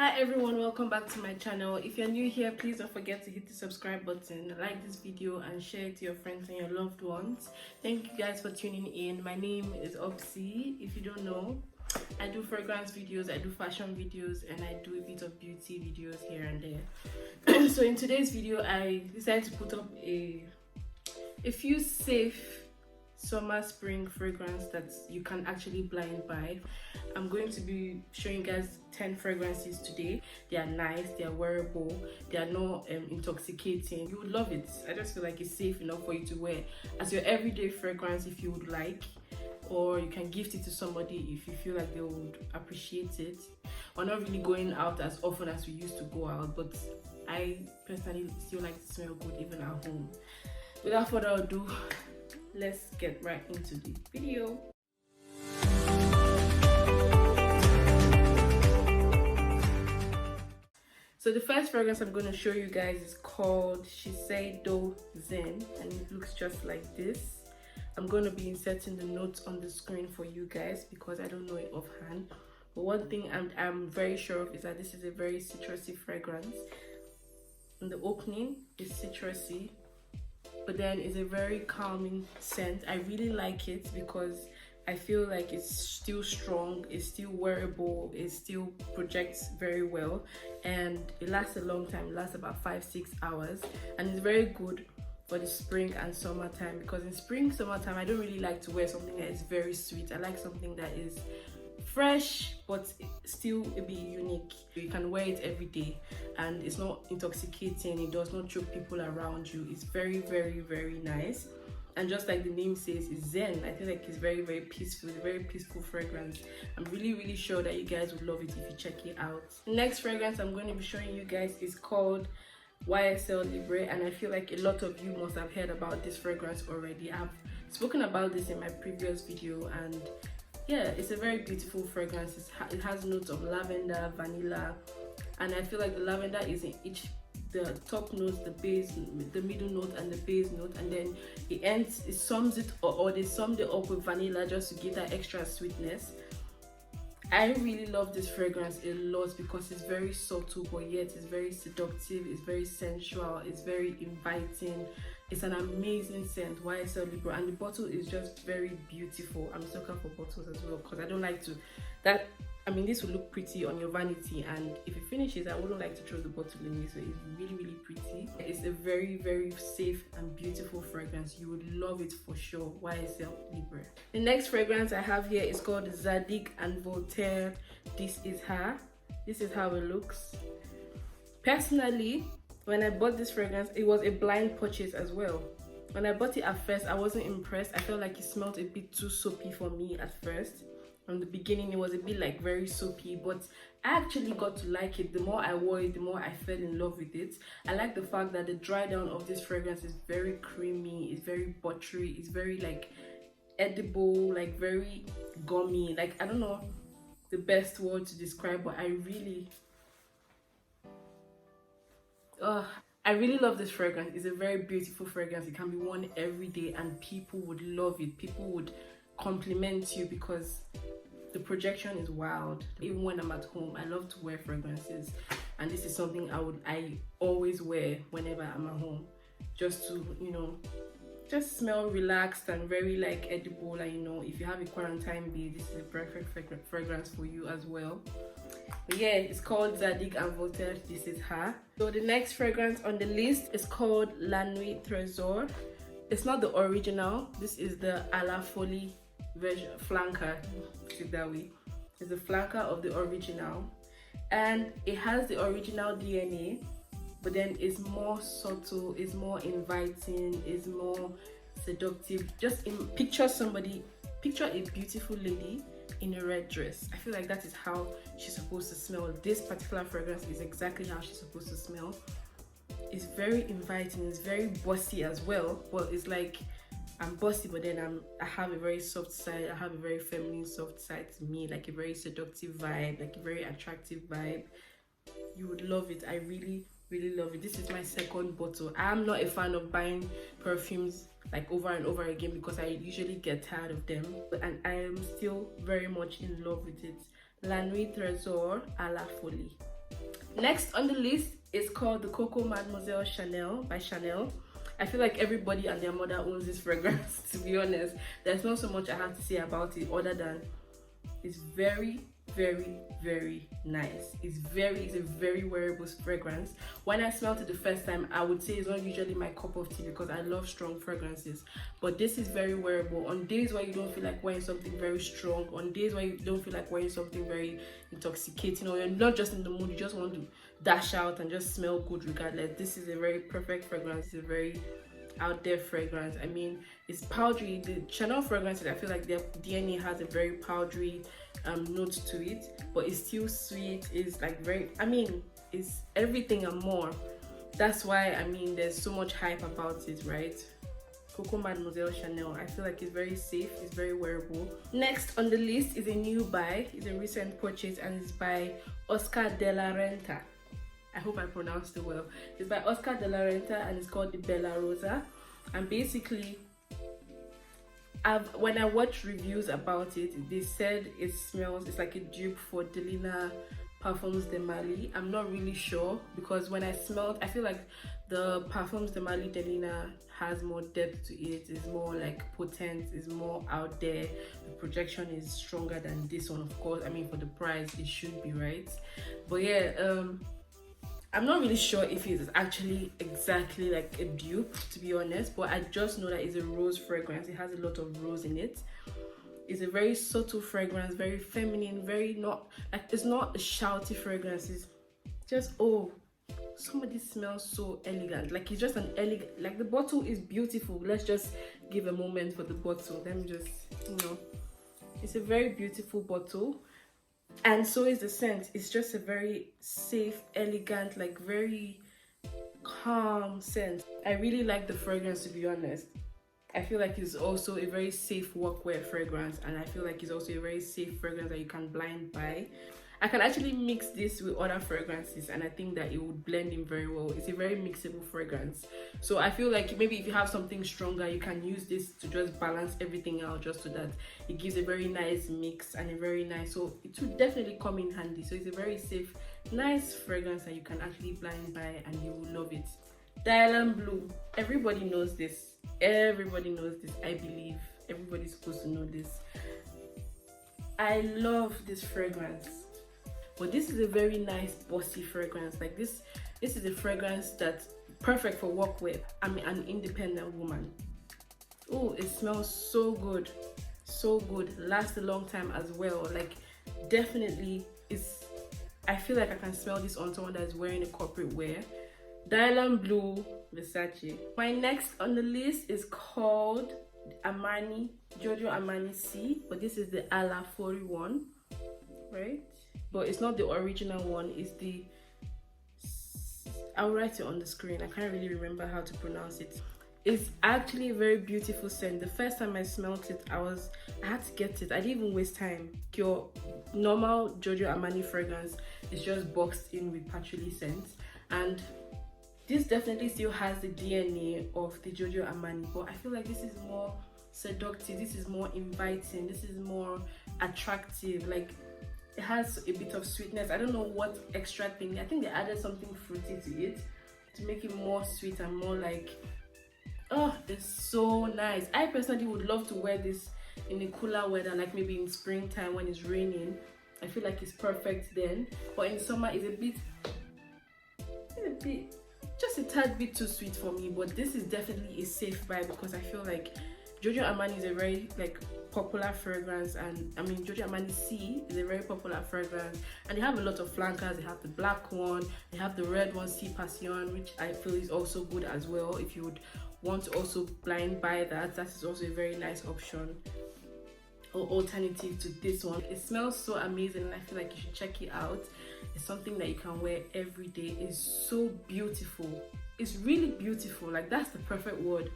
Hi everyone, welcome back to my channel. If you're new here, please don't forget to hit the subscribe button, like this video and share it to your friends and your loved ones. Thank you guys for tuning in. My name is Obsy. If you don't know, I do fragrance videos, I do fashion videos, and I do a bit of beauty videos here and there. So in today's video, I decided to put up a few safe summer spring fragrance that you can actually blind buy. I'm going to be showing you guys 10 fragrances today. They are nice, they are wearable, they are not intoxicating. You would love it. I just feel like it's safe enough for you to wear as your everyday fragrance if you would like, or you can gift it to somebody if you feel like they would appreciate it. We're not really going out as often as we used to go out, but I personally still like to smell good even at home. Without further ado, let's get right into the video. So the first fragrance I'm going to show you guys is called Shiseido Zen, and it looks just like this. I'm going to be inserting the notes on the screen for you guys because I don't know it offhand. But one thing I'm very sure of is that this is a very citrusy fragrance. In the opening, it's citrusy, but then it's a very calming scent. I really like it because I feel like it's still strong, it's still wearable, it still projects very well, and it lasts a long time. It lasts about 5-6 hours, and it's very good for the spring and summertime, because in spring, summertime, I don't really like to wear something that is very sweet. I like something that is fresh but still a bit unique. You can wear it every day and it's not intoxicating, it does not choke people around you. It's very, very, very nice, and just like the name says, it's zen. I feel like it's very, very peaceful. It's a very peaceful fragrance. I'm really, really sure that you guys would love it if you check it out. Next fragrance I'm going to be showing you guys is called YSL Libre, and I feel like a lot of you must have heard about this fragrance already. I've spoken about this in my previous video, and yeah, it's a very beautiful fragrance. It has notes of lavender, vanilla, and I feel like the lavender is in each, the top notes, the base, the middle note, and the base note, and then it sums it, or they summed it up with vanilla just to give that extra sweetness. I really love this fragrance a lot because it's very subtle, but yet it's very seductive, it's very sensual, it's very inviting. It's an amazing scent, YSL Libre, and the bottle is just very beautiful. I'm a sucker for bottles as well because I don't like to, this will look pretty on your vanity, and if it finishes, I wouldn't like to throw the bottle away, so it's really, really pretty. It's a very, very safe and beautiful fragrance. You would love it for sure, YSL Libre. The next fragrance I have here is called Zadig and Voltaire. This is her. This is how it looks. Personally, when I bought this fragrance, it was a blind purchase as well. When I bought it at first, I wasn't impressed. I felt like it smelled a bit too soapy for me at first. From the beginning, it was a bit like very soapy, but I actually got to like it. The more I wore it, the more I fell in love with it. I like the fact that the dry down of this fragrance is very creamy, it's very buttery, it's very like edible, like very gummy. Like, I don't know the best word to describe, but I really love this fragrance. It's a very beautiful fragrance. It can be worn every day and people would love it. People would compliment you because the projection is wild. Even when I'm at home, I love to wear fragrances, and this is something I always wear whenever I'm at home, just to, just smell relaxed and very like edible. And if you have a quarantine bee, this is a perfect fragrance for you as well. But yeah, it's called Zadig and Voltaire. This is her. So the next fragrance on the list is called nuit tresor. It's not the original. This is the folie version, flanker, if that way. It's the flanker of the original, and it has the original DNA, but then it's more subtle, it's more inviting, it's more seductive. Just picture a beautiful lady in a red dress. I feel like that is how she's supposed to smell. This particular fragrance is exactly how she's supposed to smell. It's very inviting, it's very bossy as well, but it's like I'm bossy, but then I have a very soft side. I have a very feminine soft side to me, like a very seductive vibe, like a very attractive vibe. You would love it. I really, really love it. This is my second bottle. I'm not a fan of buying perfumes like over and over again because I usually get tired of them, and I am still very much in love with it. La Nuit Tresor à la Folie. Next on the list is called the Coco Mademoiselle Chanel by Chanel. I feel like everybody and their mother owns this fragrance, to be honest. There's not so much I have to say about it other than it's very, very nice. It's a very wearable fragrance. When I smelled it the first time, I would say it's not usually my cup of tea because I love strong fragrances, but this is very wearable on days where you don't feel like wearing something very strong, on days where you don't feel like wearing something very intoxicating, or you're not just in the mood, you just want to dash out and just smell good regardless. This is a very perfect fragrance. It's a very out there fragrance. I mean, it's powdery. The Chanel fragrances, I feel like their DNA has a very powdery note to it, but it's still sweet. It's like very, I mean, it's everything and more. That's why, I mean, there's so much hype about it, right? Coco Mademoiselle Chanel. I feel like it's very safe, it's very wearable. Next on the list is a new buy. It's a recent purchase and it's by Oscar de la Renta. I hope I pronounced it well. It's by Oscar de la Renta and it's called the Bella Rosa. And basically, when I watched reviews about it, they said it smells, it's like a dupe for Delina Parfums de Mali. I'm not really sure because when I smelled, I feel like the Parfums de Mali Delina has more depth to it. It's more like potent, it's more out there. The projection is stronger than this one, of course. I mean, for the price, it should be, right? But yeah, I'm not really sure if it's actually exactly like a dupe, to be honest, but I just know that it's a rose fragrance. It has a lot of rose in it. It's a very subtle fragrance, very feminine, very not, like, it's not a shouty fragrance. It's just, oh, somebody smells so elegant. Like, it's just an elegant, like, the bottle is beautiful. Let's just give a moment for the bottle. Let me just, you know, it's a very beautiful bottle. And so is the scent. It's just a very safe, elegant, like very calm scent. I really like the fragrance, to be honest. I feel like it's also a very safe workwear fragrance, and I feel like it's also a very safe fragrance that you can blind buy. I can actually mix this with other fragrances and I think that it would blend in very well. It's a very mixable fragrance. So I feel like maybe if you have something stronger, you can use this to just balance everything out, just so that it gives a very nice mix and a very nice, so it would definitely come in handy. So it's a very safe, nice fragrance that you can actually blind buy and you will love it. Diamond Blue. Everybody knows this. Everybody knows this, I believe. Everybody's supposed to know this. I love this fragrance. But this is a very nice bossy fragrance. Like this is a fragrance that's perfect for workwear. I'm an independent woman. Oh, it smells so good, so good. Lasts a long time as well. Like, definitely is. I feel like I can smell this on someone that's wearing a corporate wear. Diamond Blue, Versace. My next on the list is called Armani, Giorgio Armani C, but this is the Ala 41, right? But it's not the original one, it's the, I'll write it on the screen. I can't really remember how to pronounce it. It's actually a very beautiful scent. The first time I smelled it, I had to get it. I didn't even waste time. Your normal Giorgio Armani fragrance is just boxed in with patchouli scents, and this definitely still has the DNA of the Giorgio Armani, but I feel like this is more seductive, this is more inviting, this is more attractive. Like, it has a bit of sweetness. I don't know what extra thing. I think they added something fruity to it to make it more sweet and more like, oh, it's so nice. I personally would love to wear this in a cooler weather, like maybe in springtime when it's raining. I feel like it's perfect then. But in summer, it's a bit, just a tad bit too sweet for me. But this is definitely a safe buy because I feel like Giorgio Armani is a very like popular fragrance, and I mean Giorgio Armani C is a very popular fragrance, and they have a lot of flankers. They have the black one, they have the red one, C Passion, which I feel is also good as well. If you would want to also blind buy that, that is also a very nice option or alternative to this one. It smells so amazing and I feel like you should check it out. It's something that you can wear every day. It's so beautiful. It's really beautiful. Like, that's the perfect word.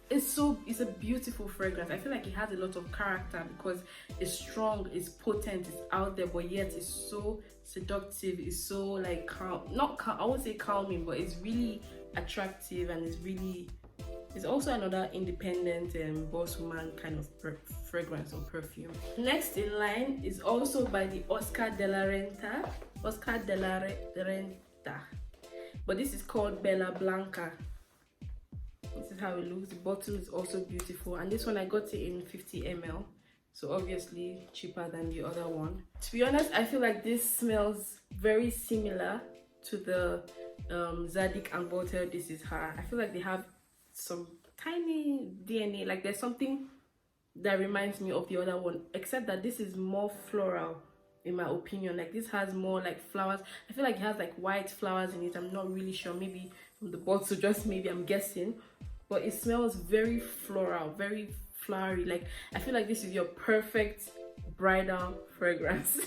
It's a beautiful fragrance. I feel like it has a lot of character because it's strong, it's potent, it's out there, but yet it's so seductive. It's so like calm, not calm, I won't say calming, but it's really attractive, and it's also another independent boss woman kind of fragrance or perfume. Next in line is also by the Oscar de la Renta. Oscar de la Renta, but this is called Bella Blanca. This is how it looks. The bottle is also beautiful, and this one I got it in 50 ml, so obviously cheaper than the other one. To be honest, I feel like this smells very similar to the Zadig and Voltaire This Is Her. I feel like they have some tiny DNA, like there's something that reminds me of the other one, except that this is more floral in my opinion. Like this has more like flowers. I feel like it has like white flowers in it. I'm not really sure, maybe from the bottle, just maybe, I'm guessing, but it smells very floral, very flowery. Like I feel like this is your perfect bridal fragrance.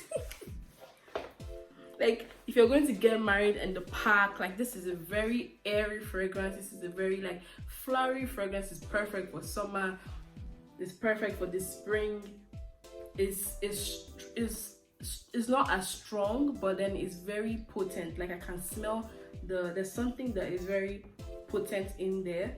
Like if you're going to get married in the park, like this is a very airy fragrance. This is a very like flowery fragrance. It's perfect for summer, it's perfect for the spring. It's not as strong, but then it's very potent. Like I can smell there's something that is very potent in there,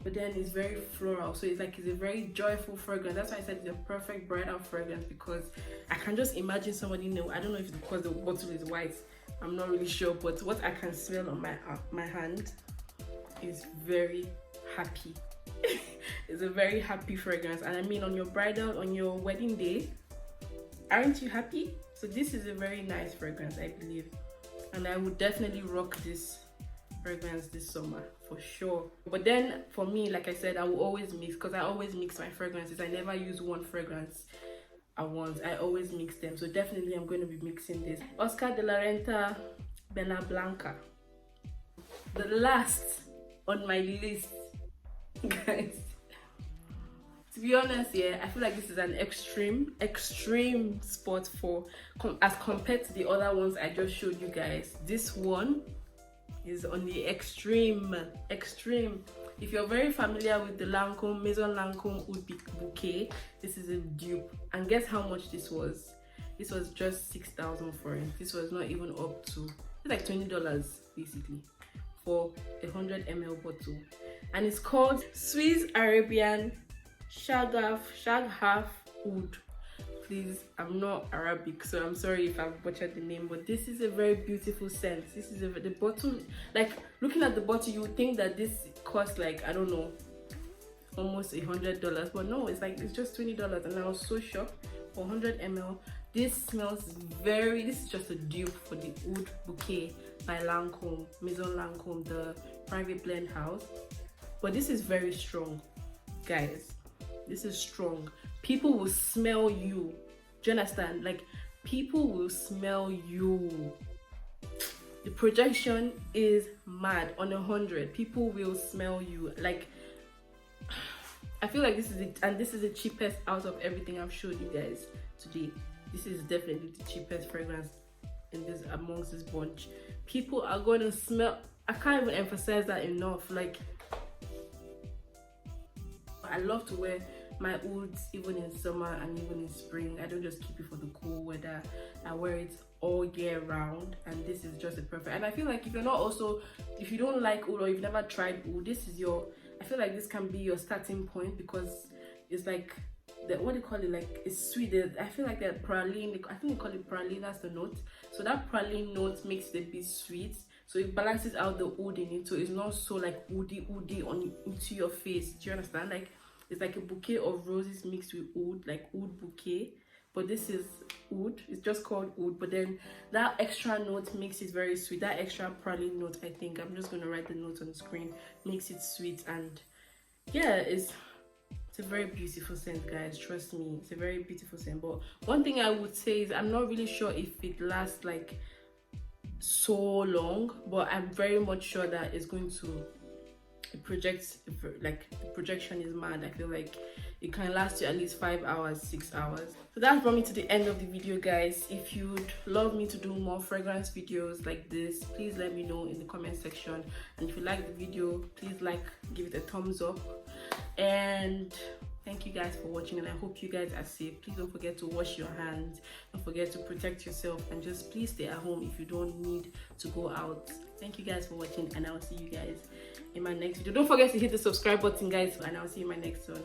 but then it's very floral. So it's like, it's a very joyful fragrance. That's why I said it's a perfect bridal fragrance, because I can just imagine somebody new. I don't know if it's because the bottle is white, I'm not really sure, but what I can smell on my hand is very happy. It's a very happy fragrance, and I mean, on your bridal, on your wedding day, aren't you happy? So this is a very nice fragrance, I believe, and I would definitely rock this fragrance this summer for sure. But then for me, like I said, I will always mix, because I always mix my fragrances. I never use one fragrance at once, I always mix them. So definitely I'm going to be mixing this Oscar de la Renta Bella Blanca. The last on my list, guys, to be honest, yeah, I feel like this is an extreme spot for as compared to the other ones I just showed you guys. This one is on the extreme. If you're very familiar with the Lancôme Maison Lancôme Oud Bouquet, this is a dupe. And guess how much this was? This was just 6,000 for it. This was not even up to, it's like $20 basically for a 100 ml bottle, and it's called Swiss Arabian Shaghaf Oud. Please, I'm not Arabic, so I'm sorry if I've butchered the name, but this is a very beautiful scent. This is the bottle, like looking at the bottle, you would think that this costs like, I don't know, almost $100, but no, it's like, it's just $20, and I was so shocked for 100 ml. This smells very, this is just a dupe for the Oud Bouquet by Lancôme, Maison Lancôme, the private blend house, but this is very strong, guys. This is strong. People will smell you. Do you understand? Like, people will smell you. The projection is mad. On 100, people will smell you. Like, I feel like this is it, and this is the cheapest out of everything I've showed you guys today. This is definitely the cheapest fragrance in this, amongst this bunch. People are going to smell. I can't even emphasize that enough. Like, I love to wear my ouds even in summer and even in spring. I don't just keep it for the cool weather. I wear it all year round, and this is just a perfect. And I feel like if you're not also, if you don't like oud or you've never tried oud, this is your, I feel like this can be your starting point, because it's like the, what do you call it, like it's sweet. I feel like that praline, I think they call it praline, that's the note. So that praline note makes it a bit sweet, so it balances out the oud in it, so it's not so like woody on into your face. Do you understand? Like, it's like a bouquet of roses mixed with oud, like oud bouquet, but this is oud. It's just called oud, but then that extra note makes it very sweet. That extra praline note, I think, I'm just gonna write the notes on the screen, makes it sweet. And yeah, it's a very beautiful scent, guys, trust me, it's a very beautiful scent. But one thing I would say is I'm not really sure if it lasts like so long, but I'm very much sure that it's going to, it projects, like the projection is mad. I feel like it can last you at least 5 hours, 6 hours. So that brought me to the end of the video, guys. If you'd love me to do more fragrance videos like this, please let me know in the comment section. And if you like the video, please give it a thumbs up. And thank you guys for watching, and I hope you guys are safe. Please don't forget to wash your hands, don't forget to protect yourself, and just please stay at home if you don't need to go out. Thank you guys for watching, and I'll see you guys in my next video. Don't forget to hit the subscribe button, guys, and I'll see you in my next one.